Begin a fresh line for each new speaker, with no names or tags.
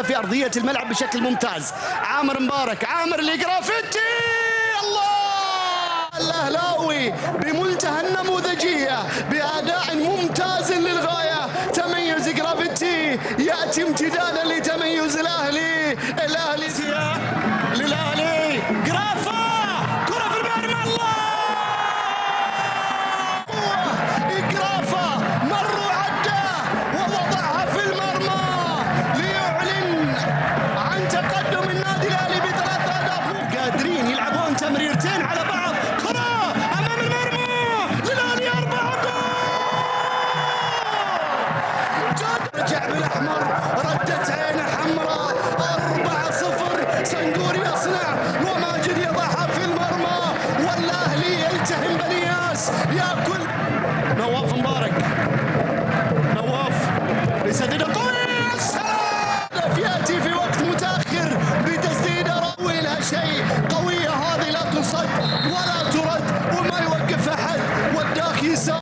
يلعبها في أرضية الملعب بشكل ممتاز. عامر مبارك، عامر الجرافيتي، الله! الأهلاوي بمنتهى النموذجية بأداء ممتاز للغاية. تميز جرافيتي يأتي امتدادا لتميز الأهلي. الأهلي للأهلي، جرافا كرة في المرمى، الله! جرافا مروا عداه ووضعها في المرمى ليعلن عن تقدم النادي الأهلي ب3 أهداف. قادرين يلعبون تمريرتين على بعض، كرة أمام المرمى للأهلي، 4 جول. رجع بالأحمر، ردت عينه حمراء، 4-0. سنقور يصنع وماجد يضعها في المرمى، والأهلي يلتهم بنياس ياكل. نواف مبارك